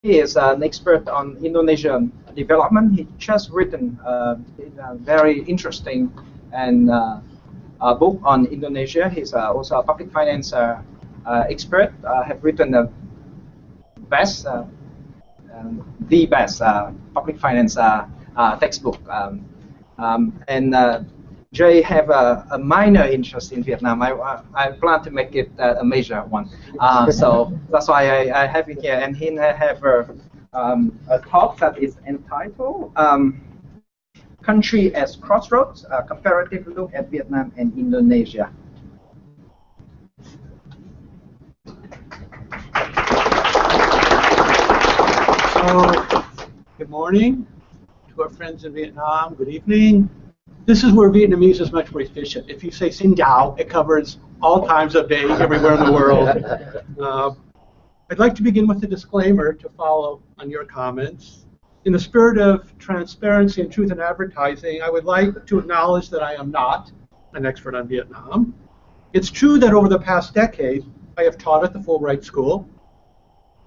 He is an expert on Indonesian development. He just written a very interesting and book on Indonesia. He's also a public finance expert. Have written the best public finance textbook. Jay have a minor interest in Vietnam. I plan to make it a major one. So that's why I have it here. And he have a talk that is entitled Country as Crossroads, a comparative look at Vietnam and Indonesia. Good morning to our friends in Vietnam. Good evening. This is where Vietnamese is much more efficient. If you say Xin Dao, it covers all times of day, everywhere in the world. I'd like to begin with a disclaimer to follow on your comments. In the spirit of transparency and truth in advertising, I would like to acknowledge that I am not an expert on Vietnam. It's true that over the past decade, I have taught at the Fulbright School,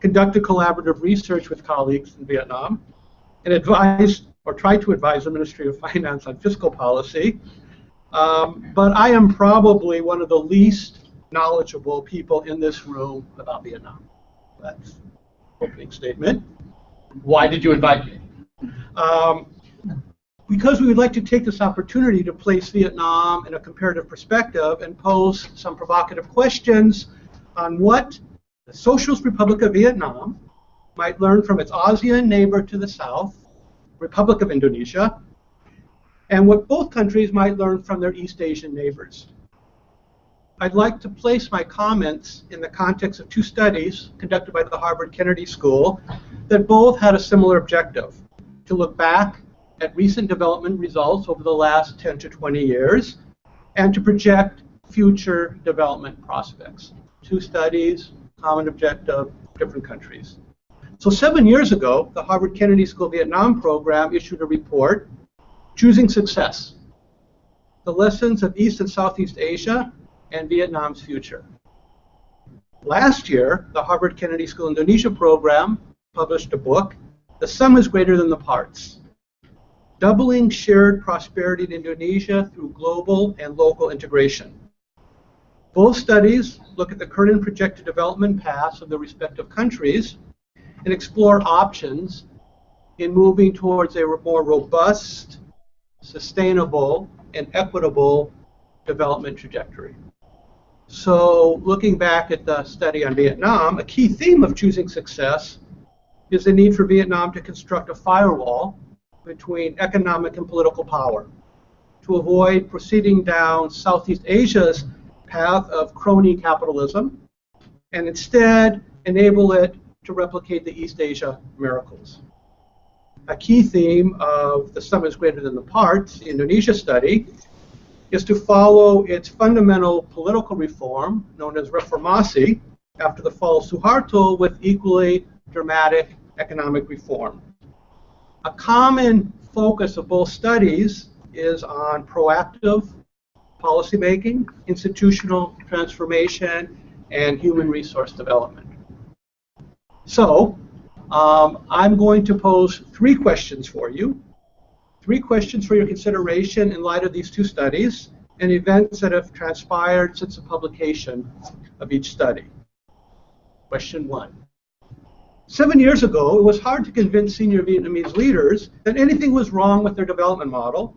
conducted collaborative research with colleagues in Vietnam, and advised or tried to advise the Ministry of Finance on fiscal policy. But I am probably one of the least knowledgeable people in this room about Vietnam. That's the opening statement. Why did you invite me? Because we would like to take this opportunity to place Vietnam in a comparative perspective and pose some provocative questions on what the Socialist Republic of Vietnam might learn from its ASEAN neighbor to the south, Republic of Indonesia, and what both countries might learn from their East Asian neighbors. I'd like to place my comments in the context of two studies conducted by the Harvard Kennedy School that both had a similar objective: to look back at recent development results over the last 10 to 20 years and to project future development prospects. Two studies, common objective, different countries. So 7 years ago, the Harvard Kennedy School Vietnam program issued a report, Choosing Success: The Lessons of East and Southeast Asia and Vietnam's Future. Last year, the Harvard Kennedy School Indonesia program published a book, The Sum is Greater Than the Parts: Doubling Shared Prosperity in Indonesia Through Global and Local Integration. Both studies look at the current and projected development paths of the respective countries and explore options in moving towards a more robust, sustainable, and equitable development trajectory. So looking back at the study on Vietnam, a key theme of Choosing Success is the need for Vietnam to construct a firewall between economic and political power to avoid proceeding down Southeast Asia's path of crony capitalism and instead enable it to replicate the East Asia miracles. A key theme of The Sum is Greater Than the Parts, the Indonesia study, is to follow its fundamental political reform, known as reformasi, after the fall of Suharto, with equally dramatic economic reform. A common focus of both studies is on proactive policymaking, institutional transformation, and human resource development. So, I'm going to pose three questions for you. Three questions for your consideration in light of these two studies and events that have transpired since the publication of each study. Question one. 7 years ago, it was hard to convince senior Vietnamese leaders that anything was wrong with their development model,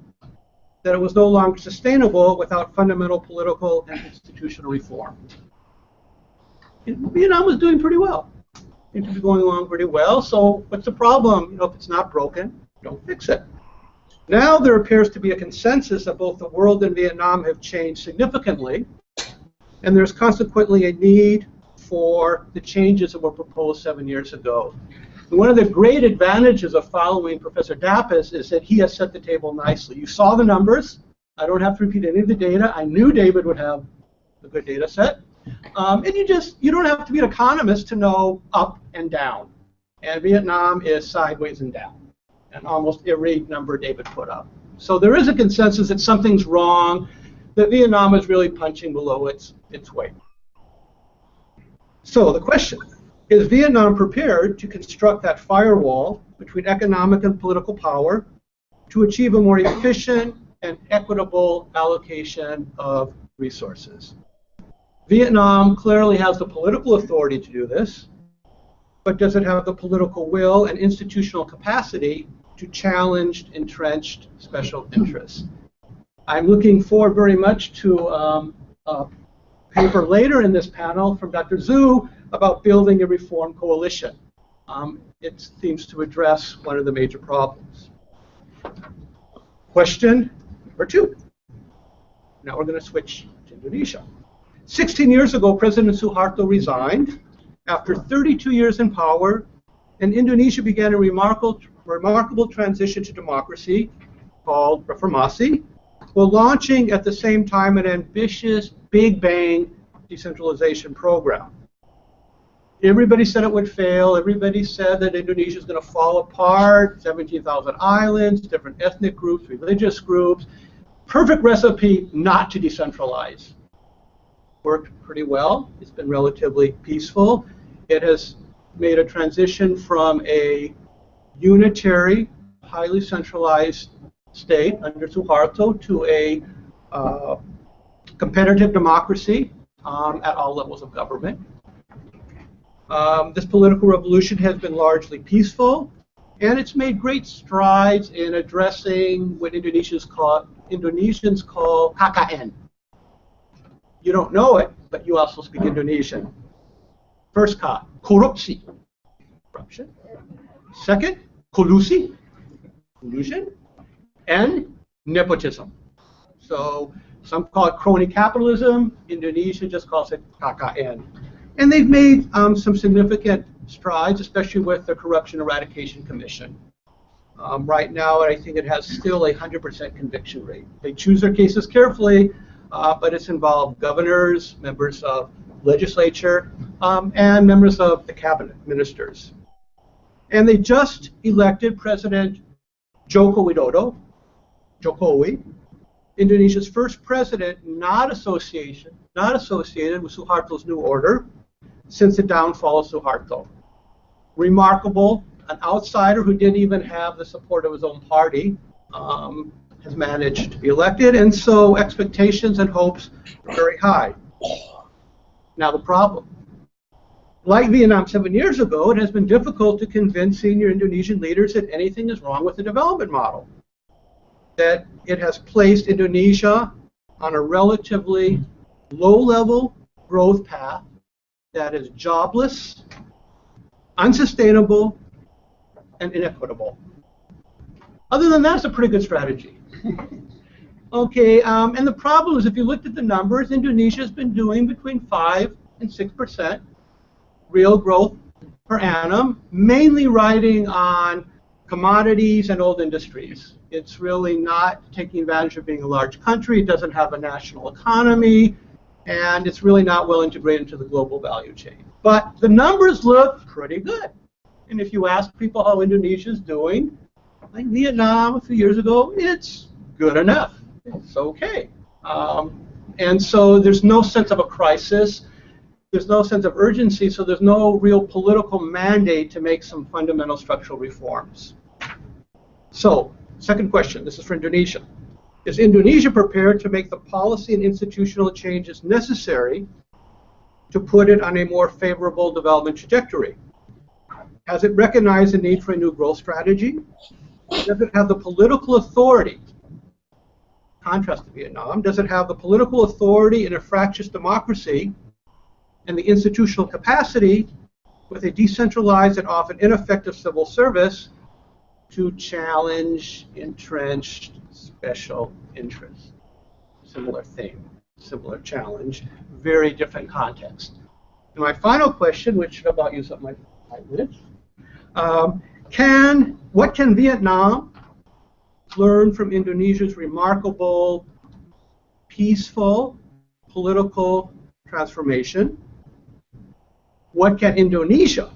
that it was no longer sustainable without fundamental political and institutional reform. Vietnam was doing pretty well. Things were going along pretty well, so what's the problem? If it's not broken, don't fix it. Now there appears to be a consensus that both the world and Vietnam have changed significantly, and there's consequently a need for the changes that were proposed 7 years ago. And one of the great advantages of following Professor Dappes is that he has set the table nicely. You saw the numbers. I don't have to repeat any of the data. I knew David would have a good data set. And you don't have to be an economist to know up and down. And Vietnam is sideways and down, and almost every number David put up. So there is a consensus that something's wrong, that Vietnam is really punching below its weight. So the question, Is Vietnam prepared to construct that firewall between economic and political power to achieve a more efficient and equitable allocation of resources? Vietnam clearly has the political authority to do this, but does it have the political will and institutional capacity to challenge entrenched special interests? I'm looking forward very much to a paper later in this panel from Dr. Zhu about building a reform coalition. It seems to address one of the major problems. Question number 2. Now we're going to switch to Indonesia. 16 years ago, President Suharto resigned. After 32 years in power, and Indonesia began a remarkable transition to democracy called Reformasi, while launching at the same time an ambitious Big Bang decentralization program. Everybody said it would fail. Everybody said that Indonesia is going to fall apart. 17,000 islands, different ethnic groups, religious groups. Perfect recipe not to decentralize. Worked pretty well. It's been relatively peaceful. It has made a transition from a unitary, highly centralized state under Suharto to a competitive democracy at all levels of government. This political revolution has been largely peaceful, and it's made great strides in addressing what Indonesians call KKN. You don't know it, but you also speak Indonesian. First K, korupsi, corruption. Second, kolusi, collusion. And nepotism. So some call it crony capitalism. Indonesia just calls it KKN. And they've made some significant strides, especially with the Corruption Eradication Commission. Right now, I think it has still a 100% conviction rate. They choose their cases carefully, but it's involved governors, members of legislature, and members of the cabinet, ministers. And they just elected President Joko Widodo, Jokowi, Indonesia's first president not associated with Suharto's new order since the downfall of Suharto. Remarkable, an outsider who didn't even have the support of his own party has managed to be elected, and so expectations and hopes are very high. Now the problem. Like Vietnam 7 years ago, it has been difficult to convince senior Indonesian leaders that anything is wrong with the development model, that it has placed Indonesia on a relatively low-level growth path that is jobless, unsustainable, and inequitable. Other than that, it's a pretty good strategy. Okay, and the problem is if you looked at the numbers, Indonesia has been doing between 5 and 6% real growth per annum, mainly riding on commodities and old industries. It's really not taking advantage of being a large country. It doesn't have a national economy, and it's really not well integrated into the global value chain. But the numbers look pretty good. And if you ask people how Indonesia is doing, like Vietnam a few years ago, it's good enough. It's okay. And so there's no sense of a crisis. There's no sense of urgency, so there's no real political mandate to make some fundamental structural reforms. So, second question, this is for Indonesia. Is Indonesia prepared to make the policy and institutional changes necessary to put it on a more favorable development trajectory? Has it recognized the need for a new growth strategy? Does it have the political authority, contrast to Vietnam, does it have the political authority in a fractious democracy and the institutional capacity with a decentralized and often ineffective civil service to challenge entrenched special interests? Similar theme, similar challenge, very different context. And my final question, which should about use up my 5 minutes, what can Vietnam learn from Indonesia's remarkable, peaceful political transformation? What can Indonesia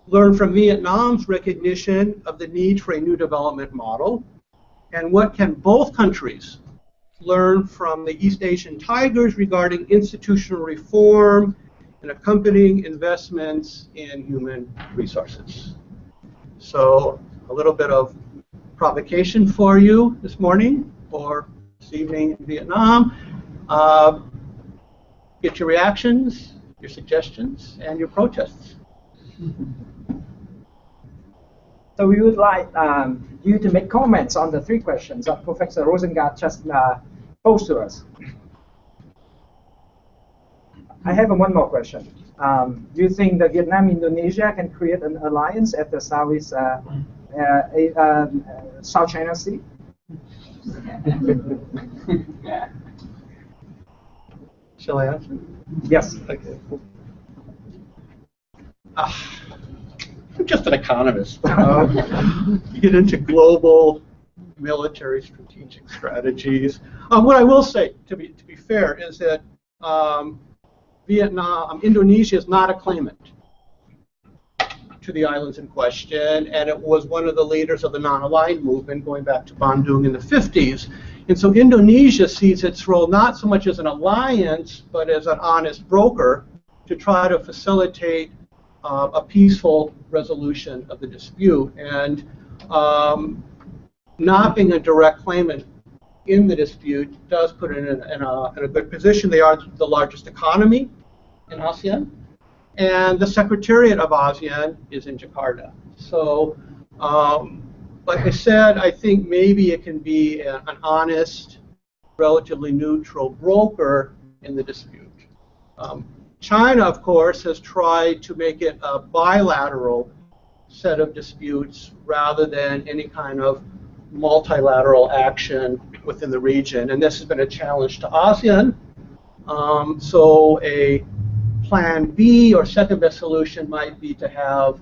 learn from Vietnam's recognition of the need for a new development model? And what can both countries learn from the East Asian tigers regarding institutional reform and accompanying investments in human resources. So a little bit of provocation for you this morning or this evening in Vietnam. Get your reactions, your suggestions, and your protests. So we would like you to make comments on the three questions that Professor Rosengard just posed to us. I have one more question. Do you think that Vietnam and Indonesia can create an alliance at the South China Sea? Shall I answer? Yes. Okay. I'm just an economist. You get into global military strategic strategies. What I will say, to be fair, is that Indonesia is not a claimant to the islands in question, and it was one of the leaders of the non-aligned movement going back to Bandung in the 50s. And so Indonesia sees its role not so much as an alliance, but as an honest broker to try to facilitate a peaceful resolution of the dispute. And not being a direct claimant in the dispute does put it in a good position. They are the largest economy in ASEAN, and the Secretariat of ASEAN is in Jakarta. So, like I said, I think maybe it can be an honest, relatively neutral broker in the dispute. China, of course, has tried to make it a bilateral set of disputes rather than any kind of multilateral action within the region, and this has been a challenge to ASEAN. So a plan B or second best solution might be to have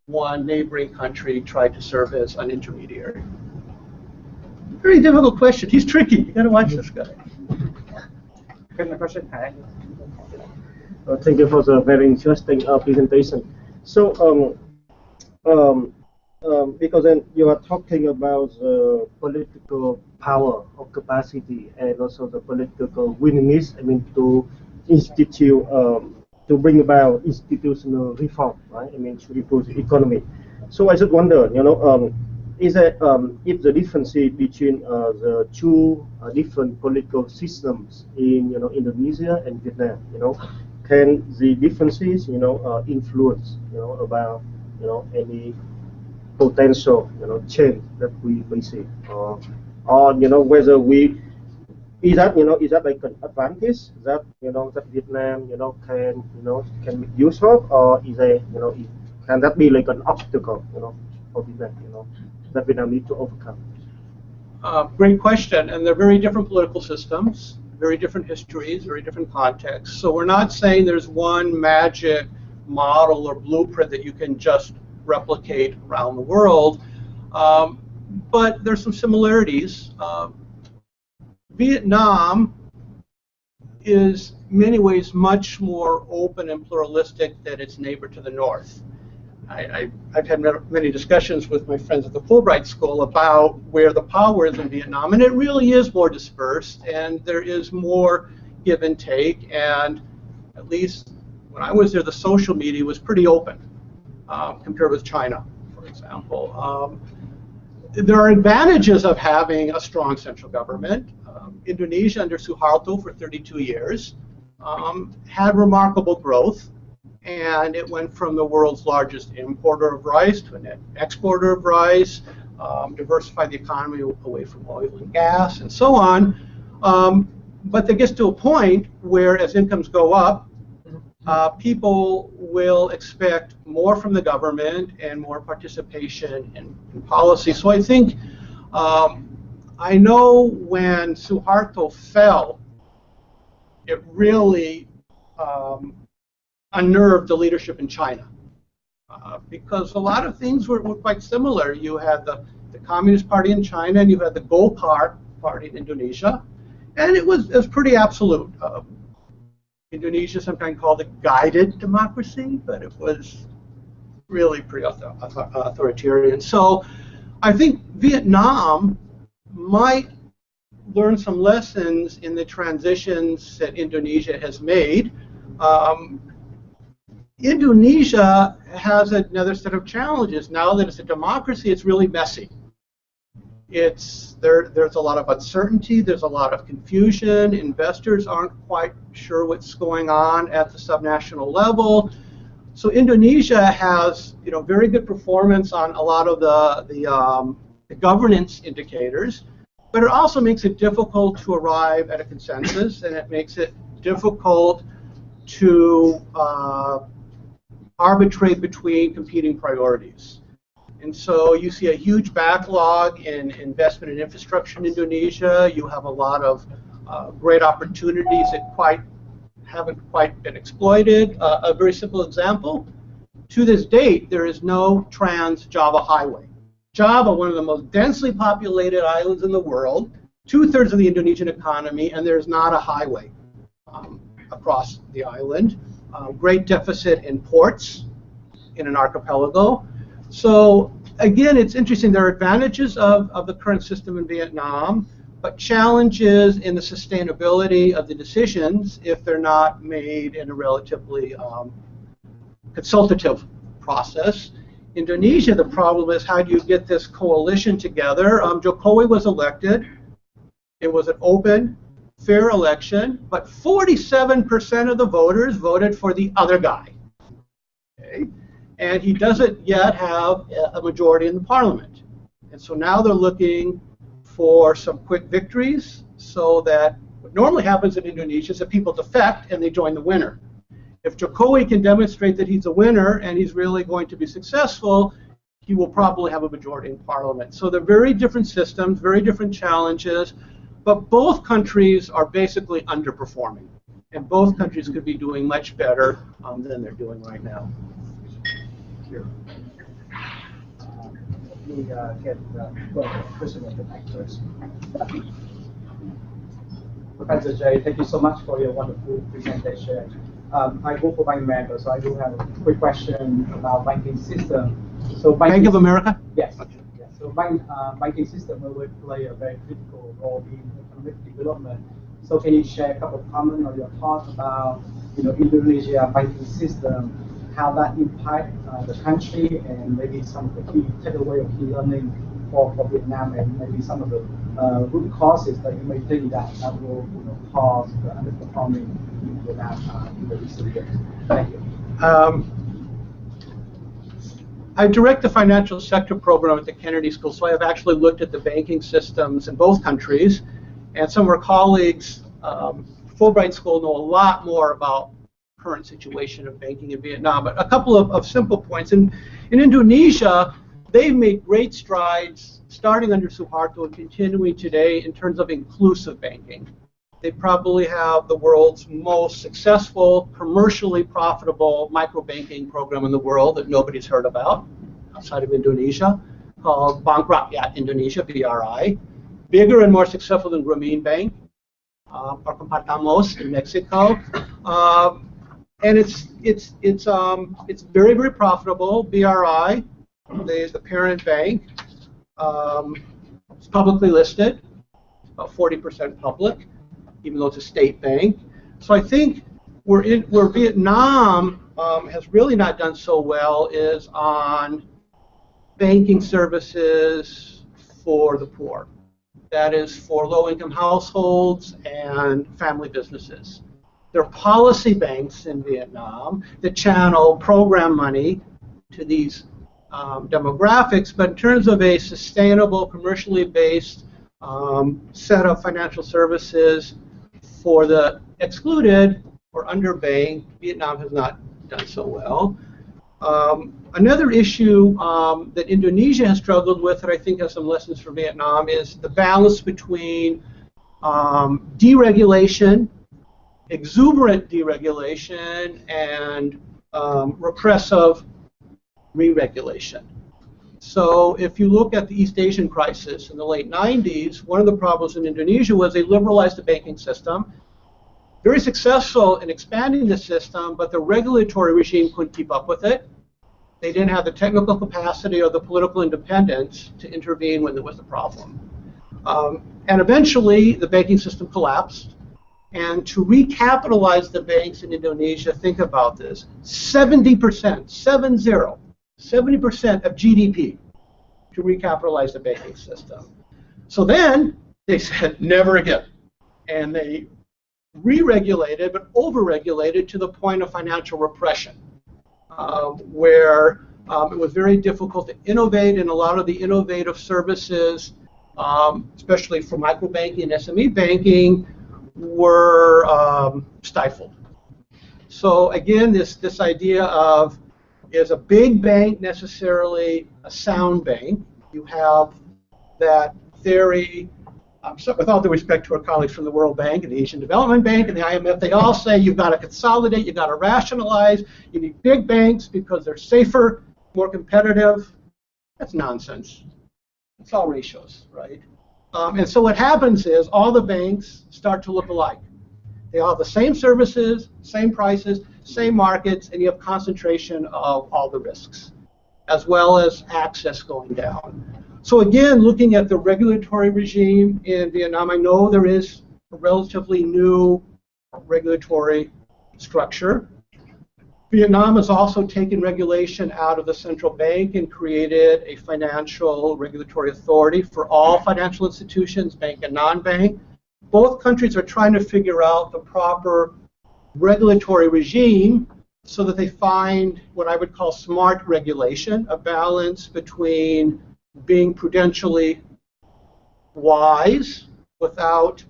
one neighboring country try to serve as an intermediary. Very difficult question. He's tricky. You got to watch this guy. Thank you for the very interesting presentation. So, because then you are talking about the political power or capacity and also the political willingness, I mean, to institute, to bring about institutional reform, right? I mean, to improve the economy. So I just wonder, you know, is that if the difference between the two different political systems in, you know, Indonesia and Vietnam, you know, can the differences, you know, influence, you know, about, you know, any potential, you know, change that we see, or you know, whether we is that like an advantage that, you know, that Vietnam, you know, can make use of, or is a, you know, can that be like an obstacle, you know, for Vietnam, you know, that Vietnam need to overcome? Great question, and they're very different political systems, very different histories, very different contexts. So we're not saying there's one magic model or blueprint that you can just replicate around the world, but there's some similarities. Vietnam is in many ways much more open and pluralistic than its neighbor to the north. I've had many discussions with my friends at the Fulbright School about where the power is in Vietnam, and it really is more dispersed, and there is more give and take, and at least when I was there, the social media was pretty open compared with China, for example. There are advantages of having a strong central government. Indonesia under Suharto for 32 years had remarkable growth, and it went from the world's largest importer of rice to a net exporter of rice, diversified the economy away from oil and gas, and so on. But there gets to a point where, as incomes go up, people will expect more from the government and more participation in policy. So I think, I know when Suharto fell, it really unnerved the leadership in China, because a lot of things were quite similar. You had the Communist Party in China, and you had the Golkar Party in Indonesia, and it was pretty absolute. Indonesia sometimes called it guided democracy, but it was really pretty authoritarian. So I think Vietnam might learn some lessons in the transitions that Indonesia has made. Indonesia has another set of challenges. Now that it's a democracy, it's really messy. There's a lot of uncertainty, there's a lot of confusion, investors aren't quite sure what's going on at the subnational level. So Indonesia has very good performance on a lot of the governance indicators, but it also makes it difficult to arrive at a consensus, and it makes it difficult to arbitrate between competing priorities. And so you see a huge backlog in investment in infrastructure in Indonesia. You have a lot of great opportunities that haven't quite been exploited. A very simple example, to this date, there is no Trans-Java highway. Java, one of the most densely populated islands in the world, 2/3 of the Indonesian economy, and there's not a highway across the island. Great deficit in ports in an archipelago. So again, it's interesting. There are advantages of the current system in Vietnam, but challenges in the sustainability of the decisions if they're not made in a relatively consultative process. Indonesia, the problem is how do you get this coalition together? Jokowi was elected. It was an open, fair election, but 47% of the voters voted for the other guy. Okay? And he doesn't yet have a majority in the parliament. And so now they're looking for some quick victories so that what normally happens in Indonesia is that people defect and they join the winner. If Jokowi can demonstrate that he's a winner and he's really going to be successful, he will probably have a majority in parliament. So they're very different systems, very different challenges, but both countries are basically underperforming. And both countries could be doing much better than they're doing right now. Here. Let me get the question of the mic first. Professor Jay, thank you so much for your wonderful presentation. I work for Bank of America, so I do have a quick question about banking system. So Bank of America? Yes. Okay. Yes. So banking system will play a very critical role in economic development. So can you share a couple of comments or your thoughts about Indonesia banking system, how that impact the country, and maybe some of the key takeaway or key learning for Vietnam, and maybe some of the root causes that you may think that will cause the underperforming in Vietnam in the recent years. Thank you. I direct the financial sector program at the Kennedy School, so I have actually looked at the banking systems in both countries, and some of our colleagues, Fulbright School, know a lot more about current situation of banking in Vietnam. But a couple of simple points. In Indonesia, they've made great strides starting under Suharto and continuing today in terms of inclusive banking. They probably have the world's most successful, commercially profitable microbanking program in the world that nobody's heard about outside of Indonesia, called Bank Rakyat Indonesia, BRI. Bigger and more successful than Grameen Bank, or Compartamos in Mexico. And it's very, very profitable. BRI, the parent bank, it's publicly listed, about 40% public, even though it's a state bank. So I think where Vietnam has really not done so well is on banking services for the poor. That is for low-income households and family businesses. There are policy banks in Vietnam that channel program money to these demographics, but in terms of a sustainable, commercially based set of financial services for the excluded or underbanked, Vietnam has not done so well. Another issue that Indonesia has struggled with that I think has some lessons for Vietnam is the balance between deregulation, exuberant deregulation, and repressive re-regulation. So if you look at the East Asian crisis in the late 90s, one of the problems in Indonesia was they liberalized the banking system. Very successful in expanding the system, but the regulatory regime couldn't keep up with it. They didn't have the technical capacity or the political independence to intervene when there was a problem. And eventually, the banking system collapsed. And to recapitalize the banks in Indonesia, think about this, 70%, 70% of GDP to recapitalize the banking system. So then they said, never again. And they re-regulated, but over-regulated to the point of financial repression, where it was very difficult to innovate, and a lot of the innovative services, especially for microbanking and SME banking, were stifled. So again, this idea of, is a big bank necessarily a sound bank? You have that theory. So with all due respect to our colleagues from the World Bank and the Asian Development Bank and the IMF, they all say you've got to consolidate, you've got to rationalize, you need big banks because they're safer, more competitive. That's nonsense. It's all ratios, right? And so what happens is all the banks start to look alike. They all have the same services, same prices, same markets, and you have concentration of all the risks, as well as access going down. So again, looking at the regulatory regime in Vietnam, I know there is a relatively new regulatory structure. Vietnam has also taken regulation out of the central bank and created a financial regulatory authority for all financial institutions, bank and non-bank. Both countries are trying to figure out the proper regulatory regime so that they find what I would call smart regulation, a balance between being prudentially wise without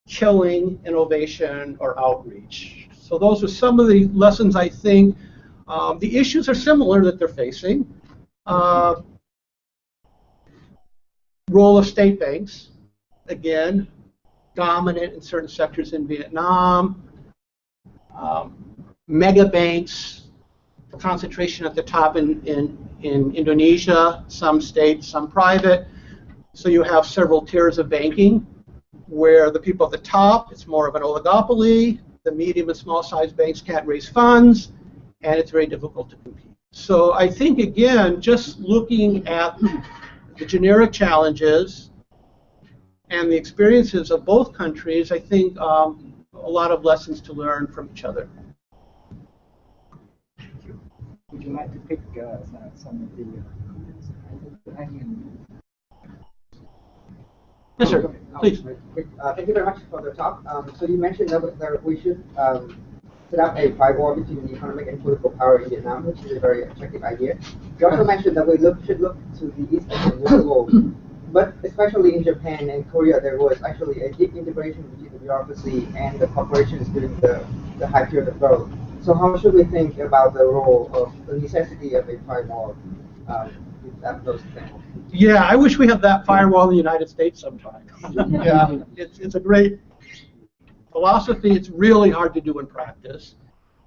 killing innovation or outreach. So those are some of the lessons I think. The issues are similar that they're facing. Role of state banks, again, dominant in certain sectors in Vietnam. Mega banks, concentration at the top in Indonesia, some state, some private. So you have several tiers of banking where the people at the top, it's more of an oligopoly. The medium and small sized banks can't raise funds, and it's very difficult to compete. So I think, again, just looking at the generic challenges and the experiences of both countries, I think a lot of lessons to learn from each other. Would you like to pick some of the comments? Yes, sir. Please. Thank you very much for the talk. So you mentioned that we should set up a firewall between the economic and political power in Vietnam, which is a very attractive idea. You also mentioned that we should look to the East as a new role. But especially in Japan and Korea, there was actually a deep integration between the bureaucracy and the corporations during the high period of growth. So how should we think about the role of the necessity of a firewall with those things? Yeah, I wish we had that firewall in the United States sometime. Yeah, it's a great philosophy. It's really hard to do in practice.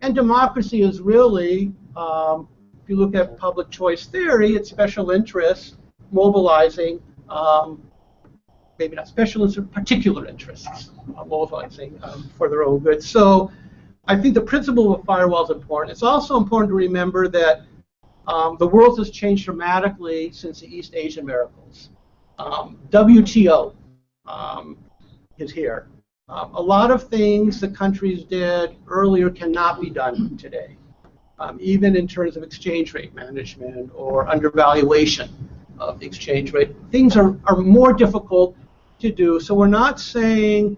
And democracy is really, if you look at public choice theory, it's special interests mobilizing, maybe not special interests, particular interests mobilizing for their own good. So I think the principle of a firewall is important. It's also important to remember that the world has changed dramatically since the East Asian miracles. WTO is here. A lot of things the countries did earlier cannot be done today, even in terms of exchange rate management or undervaluation of the exchange rate. Things are more difficult to do. So we're not saying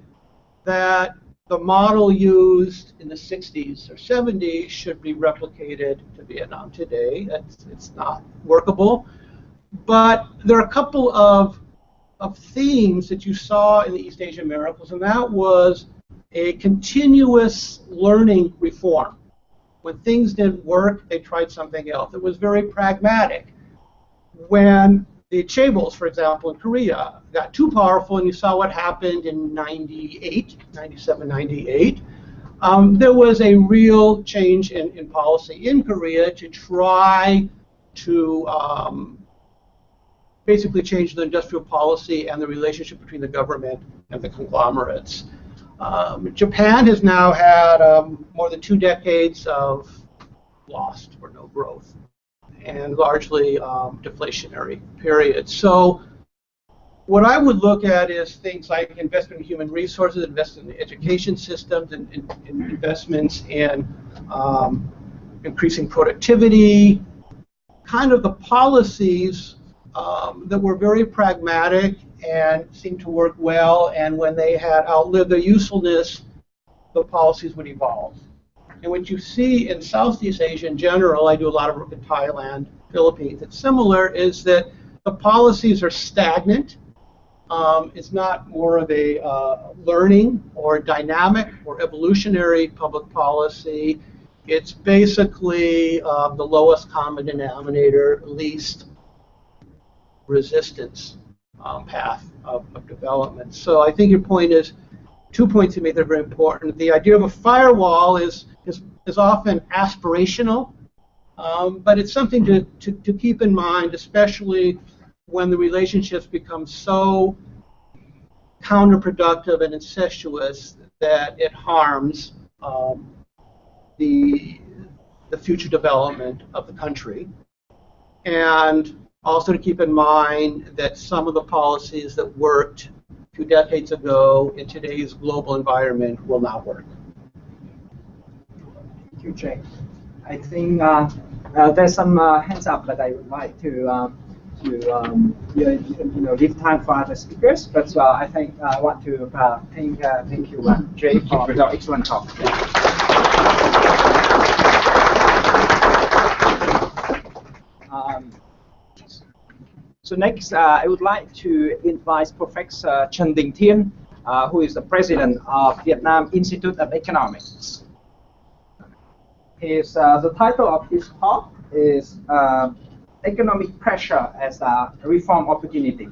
that the model used in the 60s or 70s should be replicated to Vietnam today. It's not workable. But there are a couple of themes that you saw in the East Asian miracles, and that was a continuous learning reform. When things didn't work, they tried something else. It was very pragmatic. When the chaebols, for example, in Korea, got too powerful, and you saw what happened in 97, 98, there was a real change in policy in Korea to try to basically change the industrial policy and the relationship between the government and the conglomerates. Japan has now had more than 2 decades of lost or no growth, and largely deflationary period. So what I would look at is things like investment in human resources, investment in the education systems, and investments in increasing productivity, kind of the policies that were very pragmatic and seemed to work well, and when they had outlived their usefulness, the policies would evolve. And what you see in Southeast Asia in general, I do a lot of work in Thailand, Philippines, it's similar, is that the policies are stagnant. It's not more of a learning or dynamic or evolutionary public policy. It's basically the lowest common denominator, least resistance path of development. So I think your point is, 2 points you made that are very important. The idea of a firewall is often aspirational, but it's something to keep in mind, especially when the relationships become so counterproductive and incestuous that it harms the future development of the country. And also to keep in mind that some of the policies that worked 2 decades ago in today's global environment will not work. Thank you, Jay. I think there's some hands up that I would like to leave time for other speakers, but I think I want to thank you, Jay, for your excellent talk. So next, I would like to invite Professor Trần Đình Thiên, who is the president of Vietnam Institute of Economics. The title of his talk is Economic Pressure as a Reform Opportunity.